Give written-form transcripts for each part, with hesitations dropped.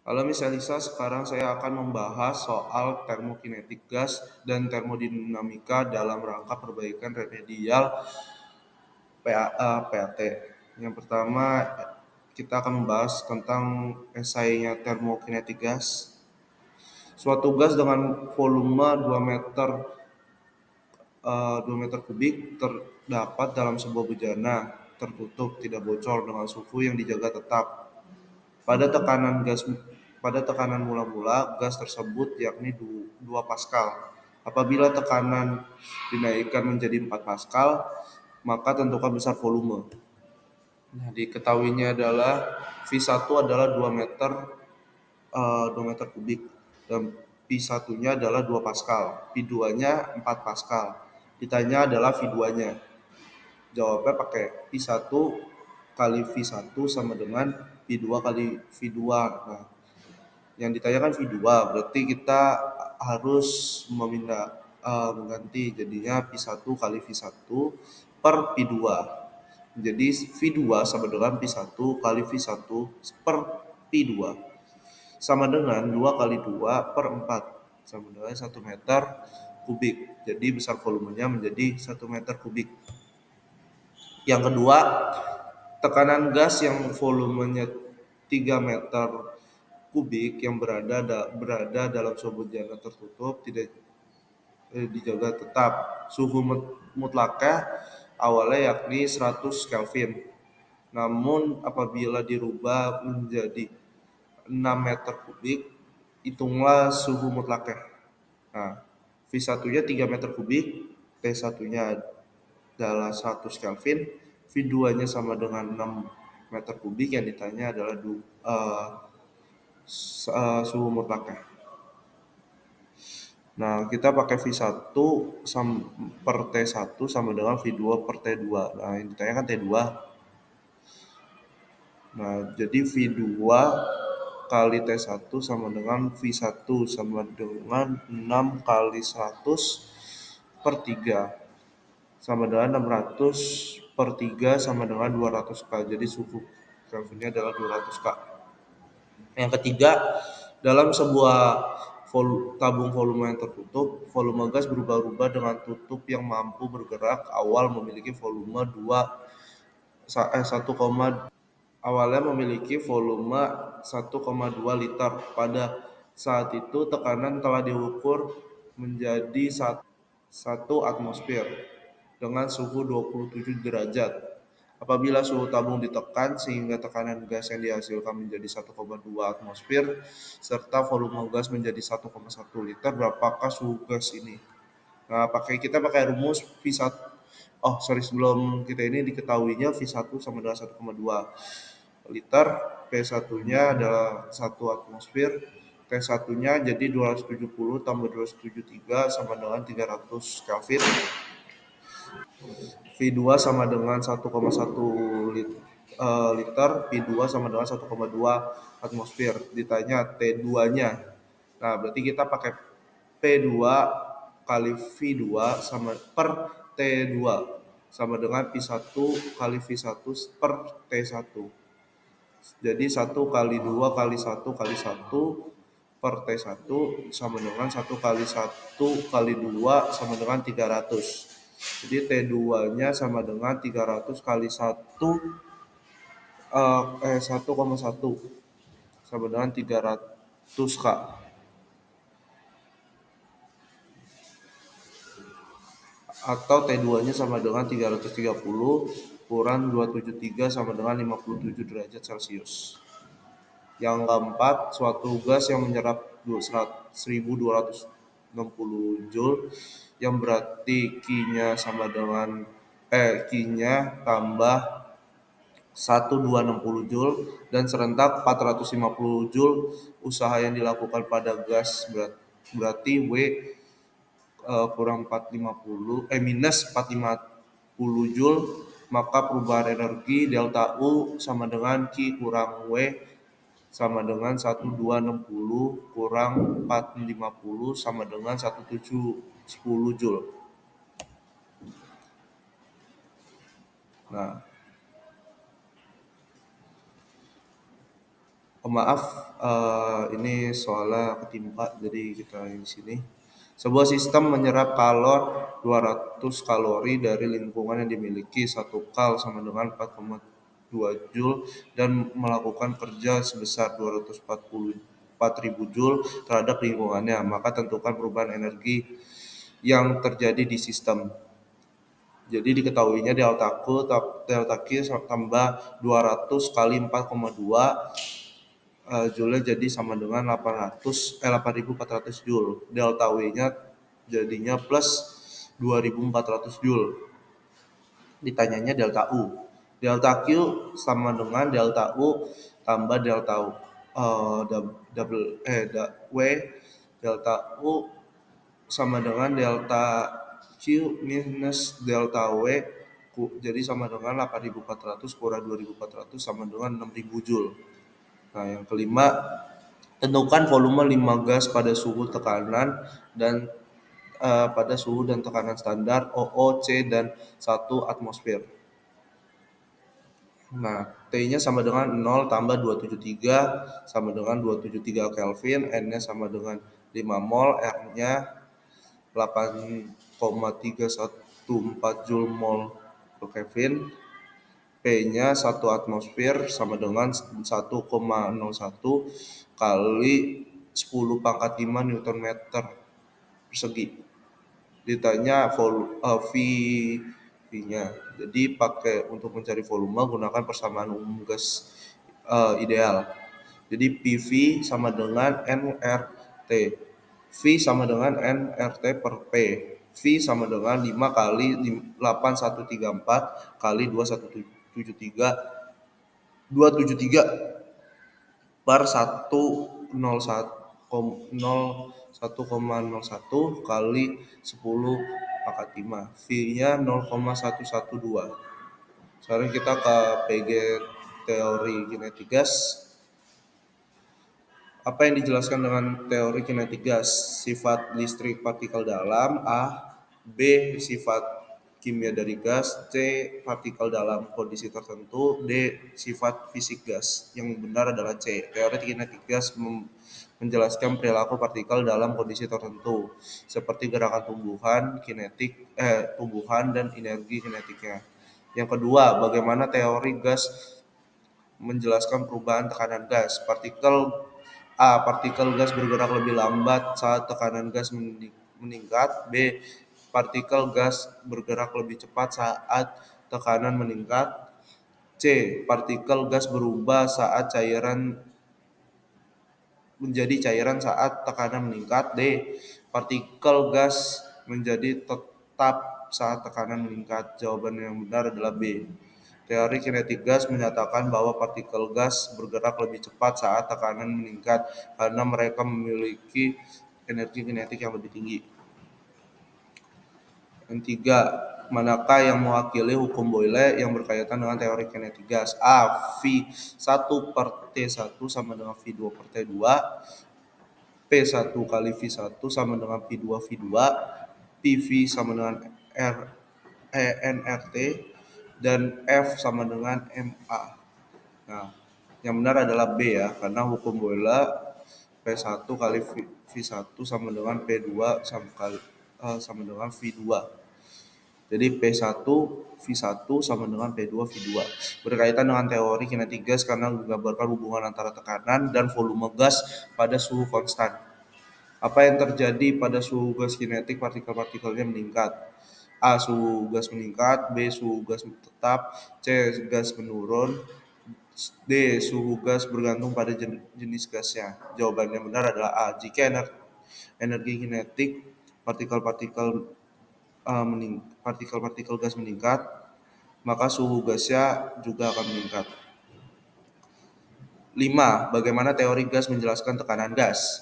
Halo Miss Elisa, sekarang saya akan membahas soal termokinetik gas dan termodinamika dalam rangka perbaikan remedial PAT. Yang pertama, kita akan membahas tentang esainya termokinetik gas. Suatu gas dengan volume 2 meter kubik terdapat dalam sebuah bejana tertutup, tidak bocor dengan suhu yang dijaga tetap. Pada tekanan gas pada tekanan mula-mula gas tersebut yakni 2 Pascal. Apabila tekanan dinaikkan menjadi 4 Pascal, maka tentukan besar volume. Nah, diketahuinya adalah V1 adalah 2 meter kubik dan P1-nya adalah 2 Pascal, P2-nya 4 Pascal. Ditanya adalah V2-nya. Jawabnya pakai P1 kali V1 sama dengan V2 kali V2. Nah, yang ditanyakan V2, berarti kita harus mengganti jadinya P1 kali V1 per P2. Jadi V2 sama dengan P1 kali V1 per P2 sama dengan 2 kali 2 per 4 sama dengan 1 meter kubik. Jadi besar volumenya menjadi 1 meter kubik. Yang kedua, tekanan gas yang volumenya 3 meter kubik yang berada dalam sebuah bejana tertutup tidak dijaga tetap. Suhu mutlaknya awalnya yakni 100 Kelvin. Namun apabila dirubah menjadi 6 meter kubik, hitunglah suhu mutlaknya. Nah, V1-nya 3 meter kubik, T1-nya adalah 100 Kelvin, V2-nya sama dengan 6 meter kubik, yang ditanya adalah suhu mutlaknya. Nah, kita pakai V1 per T1 sama dengan V2 per T2. Nah, yang ditanya kan T2. Nah, jadi V2 kali T1 sama dengan V1 sama dengan 6 kali 100 per 3. Sama dengan 600 per 3 sama dengan 200 K. Jadi suhu Kelvinnya adalah 200 K. Yang ketiga, dalam sebuah tabung volume yang tertutup, volume gas berubah-ubah dengan tutup yang mampu bergerak awal memiliki volume 1,2 liter. Pada saat itu tekanan telah diukur menjadi 1 atmosfer dengan suhu 27 derajat. Apabila suhu tabung ditekan sehingga tekanan gas yang dihasilkan menjadi 1,2 atmosfer serta volume gas menjadi 1,1 liter, berapakah suhu gas ini? Nah, kita pakai rumus V1. Sebelum kita ini diketahuinya V1 sama dengan 1,2 liter, P1-nya adalah 1 atmosfer, T1-nya jadi 270 tambah 273 sama dengan 300 Kelvin. V2 sama dengan 1,1 liter, V2 sama dengan 1,2 atmosfer. Ditanya T2-nya. Nah, berarti kita pakai P2 kali V2 sama per T2 sama dengan P1 kali V1 per T1. Jadi 1 kali 2 kali 1 kali 1 per T1 sama dengan 1 kali 1 kali 2 sama dengan 300. Jadi T2-nya sama dengan 300 kali 1,1 sama dengan 300 K. Atau T2-nya sama dengan 330 kurang 273 sama dengan 57 derajat Celcius. Yang keempat, suatu gas yang menyerap 1260 Joule yang berarti Q-nya sama dengan Q-nya tambah 1260 Joule dan serentak 450 Joule. Usaha yang dilakukan pada gas berarti W kurang 450 minus 450 Joule, maka perubahan energi delta U sama dengan Q kurang W sama dengan 1260 kurang 450 sama dengan 1710 Joule. Nah, Oh, maaf, ini soalnya ketimpa, jadi kita di sini. Sebuah sistem menyerap 200 kalori dari lingkungan yang dimiliki. 1 kal sama dengan 4,2 Joule dan melakukan kerja sebesar 244.000 Joule terhadap lingkungannya. Maka tentukan perubahan energi yang terjadi di sistem. Jadi diketahuinya delta Q tambah 200 kali 4,2 Joule jadi sama dengan 8.400 Joule. Delta W-nya jadinya plus 2.400 Joule. Ditanyanya delta U. Delta Q sama dengan delta U tambah delta U, double W. Delta U sama dengan delta Q minus delta W, jadi sama dengan 8.400 kurang 2.400 sama dengan 6.000 Joule. Nah, yang kelima, tentukan volume 5 gas pada suhu tekanan dan pada suhu dan tekanan standar OO, C, dan 1 atmosfer. Nah, T-nya sama dengan 0 tambah 273 sama dengan 273 Kelvin, N-nya sama dengan 5 mol, R-nya 8,314 Joule mol per Kelvin, P-nya 1 atmosfer sama dengan 1,01 kali 10 pangkat 5 Newton meter persegi. Ditanya V-nya. Jadi pakai untuk mencari volume gunakan persamaan umum gas ideal. Jadi PV sama dengan nRT. V sama dengan nRT per P. V sama dengan 5 kali 8134 kali 2173 273 per 101,01 kali 10 pangkat 5. V-nya 0,112. Sekarang kita ke PG teori kinetik gas. Apa yang dijelaskan dengan teori kinetik gas? Sifat listrik partikel dalam, A. B. Sifat kimia dari gas, C. Partikel dalam kondisi tertentu, D. Sifat fisik gas. Yang benar adalah C. Teori kinetik gas menjelaskan perilaku partikel dalam kondisi tertentu, seperti gerakan tumbuhan dan energi kinetiknya. Yang kedua, bagaimana teori gas menjelaskan perubahan tekanan gas? Partikel gas bergerak lebih lambat saat tekanan gas meningkat. B. Partikel gas bergerak lebih cepat saat tekanan meningkat. C. Partikel gas berubah saat menjadi cairan saat tekanan meningkat. D. Partikel gas menjadi tetap saat tekanan meningkat. Jawaban yang benar adalah B. Teori kinetik gas menyatakan bahwa partikel gas bergerak lebih cepat saat tekanan meningkat karena mereka memiliki energi kinetik yang lebih tinggi. Yang tiga, manakah yang mewakili hukum Boyle yang berkaitan dengan teori kinetik gas? A. V1 per T1 sama dengan V2 per T2. P1 kali V1 sama dengan P2V2. PV sama dengan nRT, dan F sama dengan MA. Nah, yang benar adalah B ya, karena hukum Boyle P1 kali V1 sama dengan P2 sama dengan V2. Jadi P1 V1 sama dengan P2 V2. Berkaitan dengan teori kinetik gas karena menggambarkan hubungan antara tekanan dan volume gas pada suhu konstan. Apa yang terjadi pada suhu gas kinetik? Partikel-partikelnya meningkat. A. Suhu gas meningkat. B. Suhu gas tetap. C. Gas menurun. D. Suhu gas bergantung pada jenis gasnya. Jawaban yang benar adalah A. Jika energi kinetik partikel-partikel gas meningkat, maka suhu gasnya juga akan meningkat. 5. Bagaimana teori gas menjelaskan tekanan gas?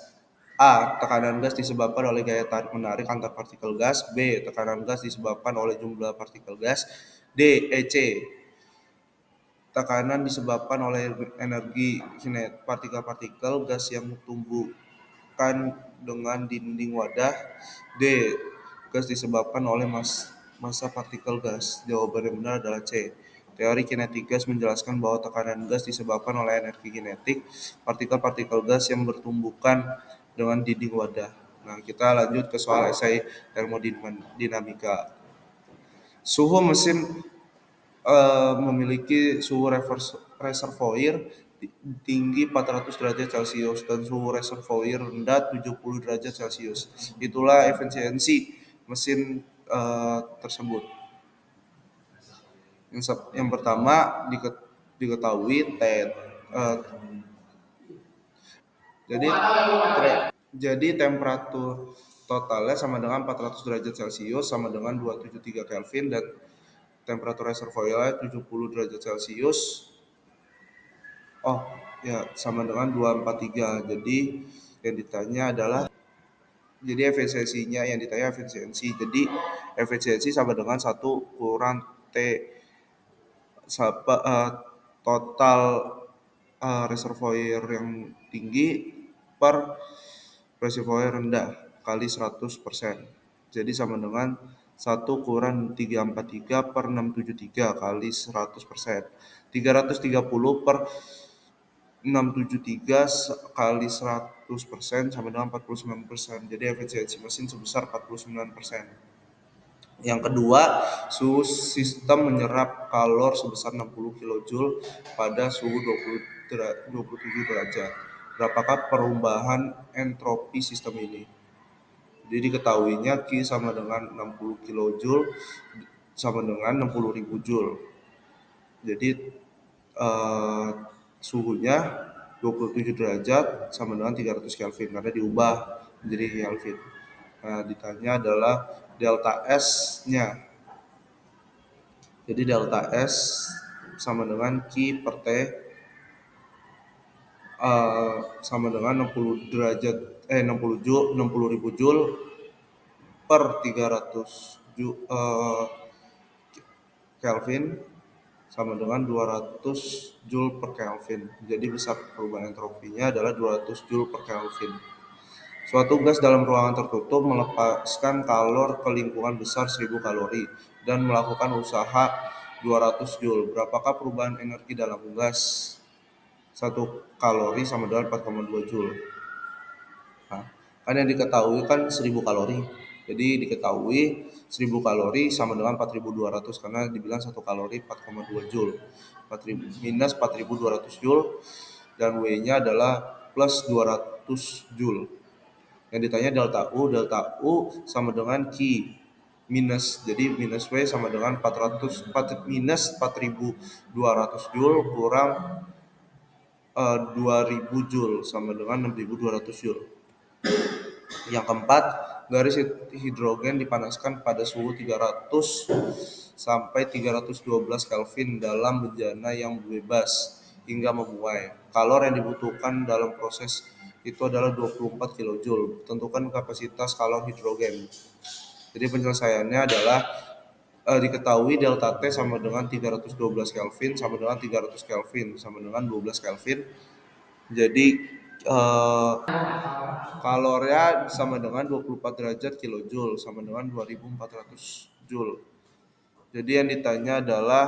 A. Tekanan gas disebabkan oleh gaya tarik-menarik antar partikel gas. B. Tekanan gas disebabkan oleh jumlah partikel gas. C. Tekanan disebabkan oleh energi kinetik partikel-partikel gas yang tumbuhkan dengan dinding wadah. D. Gas disebabkan oleh massa partikel gas. Jawaban yang benar adalah C. Teori kinetik gas menjelaskan bahwa tekanan gas disebabkan oleh energi kinetik partikel-partikel gas yang bertumbukan dengan dinding wadah. Nah, kita lanjut ke soal esai termodinamika. Suhu mesin memiliki suhu reservoir tinggi 400 derajat Celcius dan suhu reservoir rendah 70 derajat Celcius. Itulah efisiensi mesin tersebut. Yang pertama diketahui eh, jadi jadi temperatur totalnya sama dengan 400 derajat Celcius sama dengan 273 Kelvin dan temperatur reservoirnya 70 derajat Celcius. Oh, ya sama dengan 243. Jadi yang ditanya adalah jadi efisiensinya yang ditanya efisiensi. Jadi efisiensi sama dengan 1 kurang T total reservoir yang tinggi per reservoir rendah kali 100%. Jadi sama dengan 1 kurang 343 per 673 kali 100%. 330 per 673 kali 100% sama dengan 49%. Jadi efisiensi mesin sebesar 49%. Yang kedua, suhu sistem menyerap kalor sebesar 60 kJ pada suhu 27 derajat. Berapakah perubahan entropi sistem ini? Jadi diketahuinya Q sama dengan 60 kJ sama dengan 60.000 Joule. Jadi suhunya 27 derajat sama dengan 300 Kelvin karena diubah menjadi Kelvin. Nah, ditanya adalah delta S-nya. Jadi delta S sama dengan Q per T sama dengan 60 derajat 60.000 Joule per 300 Kelvin sama dengan 200 Joule per Kelvin. Jadi besar perubahan entropinya adalah 200 Joule per Kelvin. Suatu gas dalam ruangan tertutup melepaskan kalor ke lingkungan besar 1000 kalori dan melakukan usaha 200 Joule. Berapakah perubahan energi dalam gas? 1 kalori sama dengan 4,2 Joule. Nah, kan yang diketahui kan 1000 kalori. Jadi diketahui 1000 kalori sama dengan 4200 karena dibilang 1 kalori 4,2 Joule. Minus 4200 Joule dan W-nya adalah plus 200 Joule. Yang ditanya delta U sama dengan Q minus, jadi minus W sama dengan 400 minus 4200 Joule kurang 2000 Joule sama dengan 6200 Joule. Yang keempat, garis hidrogen dipanaskan pada suhu 300 sampai 312 Kelvin dalam bejana yang bebas hingga memuai. Kalor yang dibutuhkan dalam proses itu adalah 24 kJ. Tentukan kapasitas kalor hidrogen. Jadi penyelesaiannya adalah diketahui delta T sama dengan 312 Kelvin sama dengan 300 Kelvin sama dengan 12 Kelvin. Jadi kalornya sama dengan 24 derajat kilojoule sama dengan 2400 joule. Jadi yang ditanya adalah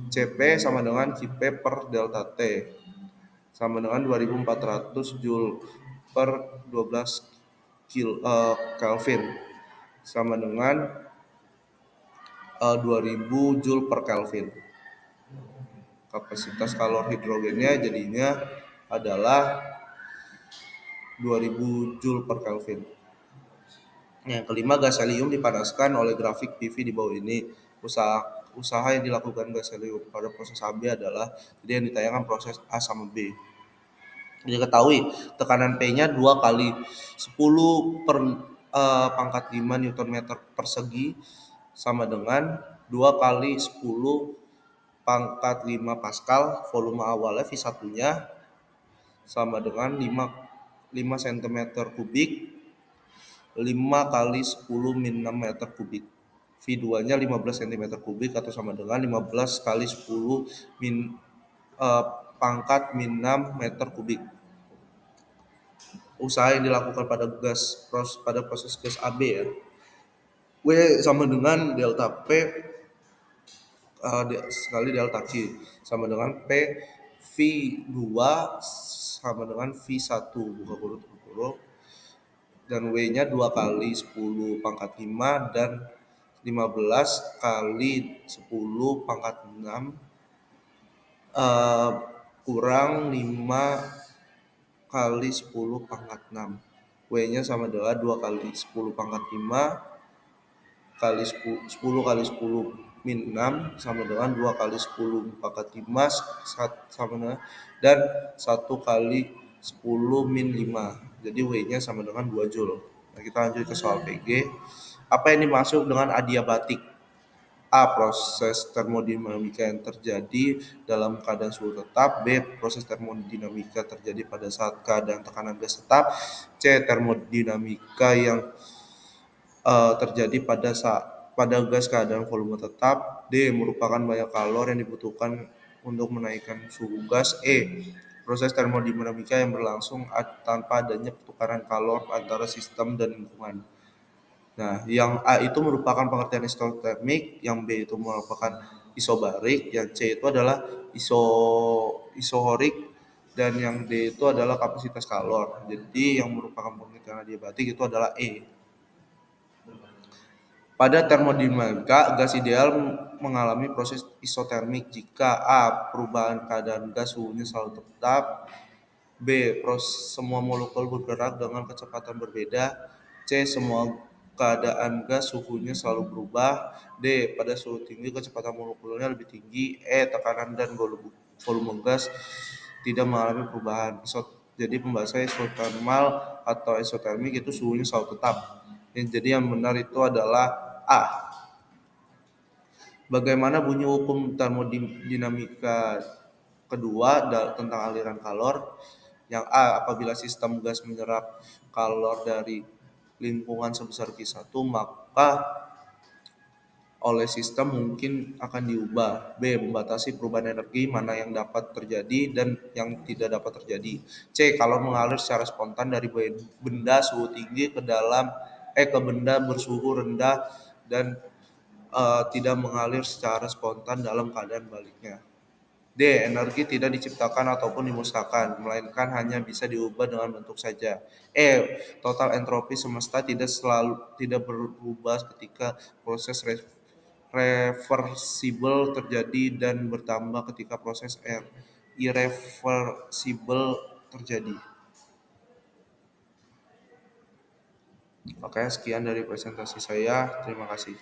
CP sama dengan Qp per delta T sama dengan 2400 joule per 12 Kelvin sama dengan 2000 joule per Kelvin. Kapasitas kalor hidrogennya jadinya adalah 2000 joule per Kelvin. Yang kelima, gas helium dipanaskan oleh grafik PV di bawah ini. Usaha yang dilakukan gas helium pada proses AB adalah, jadi yang ditayangkan proses A sama B. Diketahui tekanan P-nya 2 kali 10 per pangkat 5 Nm persegi sama dengan 2 kali 10 pangkat 5 Pascal. Volume awalnya V1-nya sama dengan 5 cm kubik 5 kali 10 min 6 meter kubik. V2-nya 15 cm kubik atau sama dengan 15 kali 10 pangkat min 6 meter kubik. Usaha yang dilakukan pada proses gas AB ya. W sama dengan delta P sekali delta Q sama dengan P V2 sama dengan V1 buka kurung tutup kurung, dan W-nya 2 kali 10 pangkat 5 dan 15 kali 10 pangkat 6 kurang 5 kali 10 pangkat 6. W-nya sama dengan 2 kali 10 pangkat 5 kali 10 kali 10 min 6 sama dengan 2 kali 10 pangkat 5 sama dengan, dan 1 kali 10 min 5. Jadi W-nya sama dengan 2 Joule. Nah, kita lanjut ke soal PG. Apa yang dimaksud dengan adiabatik? A. Proses termodinamika yang terjadi dalam keadaan suhu tetap. B. Proses termodinamika terjadi pada saat keadaan tekanan gas tetap. C. Termodinamika yang terjadi pada gas keadaan volume tetap. D. Merupakan banyak kalor yang dibutuhkan untuk menaikkan suhu gas. E. Proses termodinamika yang berlangsung tanpa adanya pertukaran kalor antara sistem dan lingkungan. Nah, yang A itu merupakan pengertian isotermik, yang B itu merupakan isobarik, yang C itu adalah isohorik, dan yang D itu adalah kapasitas kalor. Jadi yang merupakan pengertian adiabatik itu adalah E. Pada termodinamika, gas ideal mengalami proses isotermik jika A. Perubahan keadaan gas suhunya selalu tetap. B. Semua molekul bergerak dengan kecepatan berbeda. C. Semua keadaan gas suhunya selalu berubah. D. Pada suhu tinggi kecepatan molekulnya lebih tinggi. E. Tekanan dan volume gas tidak mengalami perubahan. Jadi pembahasannya isotermal atau isotermik itu suhunya selalu tetap. Jadi yang benar itu adalah A. Bagaimana bunyi hukum termodinamika kedua tentang aliran kalor? Yang A. Apabila sistem gas menyerap kalor dari lingkungan sebesar Q1, maka oleh sistem mungkin akan diubah. B. Membatasi perubahan energi mana yang dapat terjadi dan yang tidak dapat terjadi. C. Kalor mengalir secara spontan dari benda suhu tinggi ke benda bersuhu rendah dan tidak mengalir secara spontan dalam keadaan baliknya. D. Energi tidak diciptakan ataupun dimusnahkan, melainkan hanya bisa diubah dengan bentuk saja. E. Total entropi semesta tidak berubah ketika proses reversibel terjadi dan bertambah ketika proses irreversibel terjadi. Oke, sekian dari presentasi saya. Terima kasih.